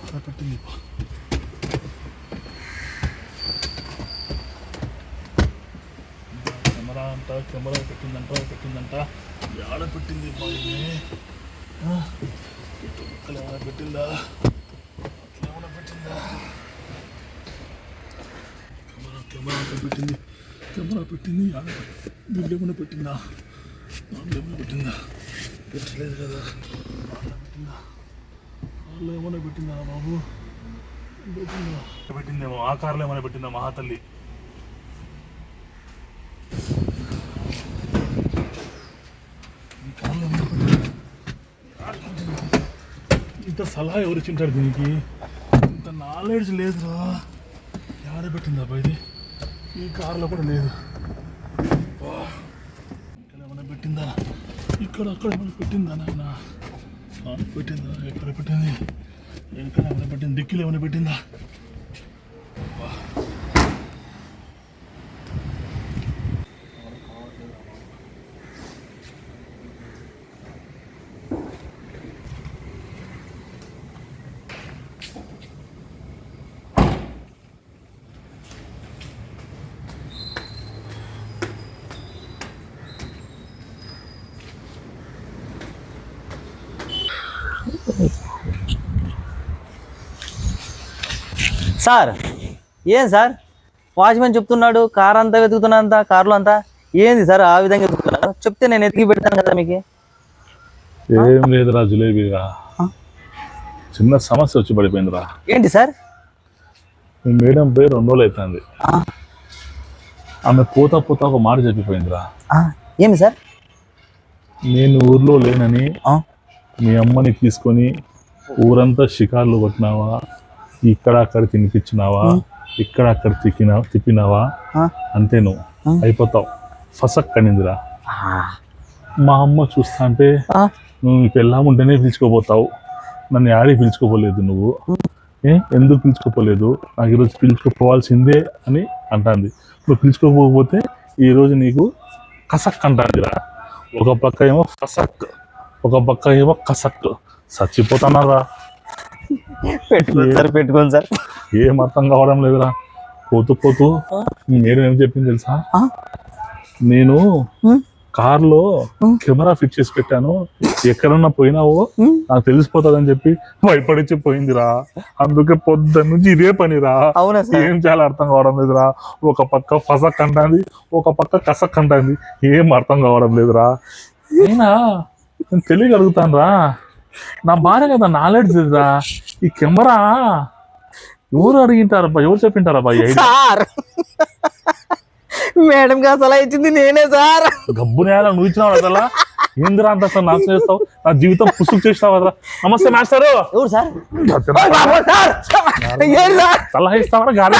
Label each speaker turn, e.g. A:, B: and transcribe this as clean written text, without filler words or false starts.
A: పెట్టింది కెమెరా పెట్టిందంట ఆడ పెట్టింది ఏమైనా పెట్టిందా కెమెరా పెట్టింది ఆడ వీళ్ళు ఏమైనా పెట్టిందా పెట్టలేదు కదా వాళ్ళు ఏమైనా పెట్టిందా బాబు పెట్టిందేమో ఆ కార్లో ఏమైనా పెట్టిందా మహాతల్లి ఇంత సలహా ఎవరు ఇచ్చింటారు దీనికి ఇంత నాలెడ్జ్ లేదురా ఆడ పెట్టిందా ఇది ఈ కార్లో కూడా లేదు ఇక్కడ ఏమైనా పెట్టిందా అక్కడ ఏమైనా పెట్టిందా నాయన పెట్టిందా ఎక్కడ పెట్టింది ఎక్కడ ఏమైనా పెట్టింది దిక్కులు ఏమైనా పెట్టిందా
B: సార్ ఏం సార్ వాచ్మెన్ చెప్తున్నాడు కార్ అంతా వెతుకుతున్నా అంతా కార్లో అంతా ఏంది సార్ ఆ విధంగా వెతుకుతున్నారు చెప్తే నేను ఎతికి పెడతాను కదా మీకు
A: ఏం లేదురా జిలేబీగా చిన్న సమస్య వచ్చి పడిపోయిందిరా
B: ఏంటి సార్
A: మీ మేడం పేరు 2 రోజులు అవుతుంది ఆమె పోతా ఒక మాట చెప్పిపోయిందిరా
B: ఏమి సార్
A: నేను ఊర్లో లేనని మీ అమ్మని తీసుకొని ఊరంతా షికార్లు కొట్టినావా ఇక్కడ అక్కడ తినిపించినావా ఇక్కడ అక్కడ తిప్పినావా అంతే నువ్వు అయిపోతావు ఫసక్ అనిందిరా మా అమ్మ చూస్తా అంటే నువ్వు మీ పెళ్ళాముంటేనే పిలుచుకోపోతావు నన్ను ఆడికి పిలుచుకోపోలేదు నువ్వు ఎందుకు పిలుచుకోపోలేదు నాకు ఈరోజు పిలుచుకోపోవాల్సిందే అని అంటుంది నువ్వు పిలుచుకోకపోతే ఈరోజు నీకు కసక్ అంటాందిరా ఒక పక్క ఏమో ఫసక్ ఒక పక్క ఏమో కసక్ చచ్చిపోతున్నారా
B: పెట్టుకోండి సార్
A: ఏం అర్థం కావడం లేదురా పోతూ నేను ఏం చెప్పింది తెలుసా నేను కార్లో కెమెరా ఫిట్ చేసి పెట్టాను ఎక్కడన్నా పోయినావో నాకు తెలిసిపోతుందని చెప్పి భయపడిచ్చి పోయిందిరా అందుకే పొద్దున్న నుంచి ఇదే పనిరా ఏం చాలా అర్థం కావడం లేదురా ఒక పక్క ఫసక్ అంటుంది ఒక పక్క కసక్ అంటుంది ఏం అర్థం కావడం లేదురా అయినా నేను తెలియగలుగుతాను రా నా భార్య కదా నాలెడ్జ్ రా ఈ కెమెరా ఎవరు అడిగింటారబ్బా ఎవరు చెప్పింటారబ్బా
B: సార్ మేడం గా సలహా ఇచ్చింది నేనే సార్
A: గబ్బు నేల నువ్వు ఇచ్చినావు అసలు ఏందిరా అంత అసలు నాకు చేస్తావు నా జీవితం పుసుకు చేసినావు కదరా నమస్తే మాస్టరు
B: ఎవరు సార్
A: సలహా ఇస్తావా గాలి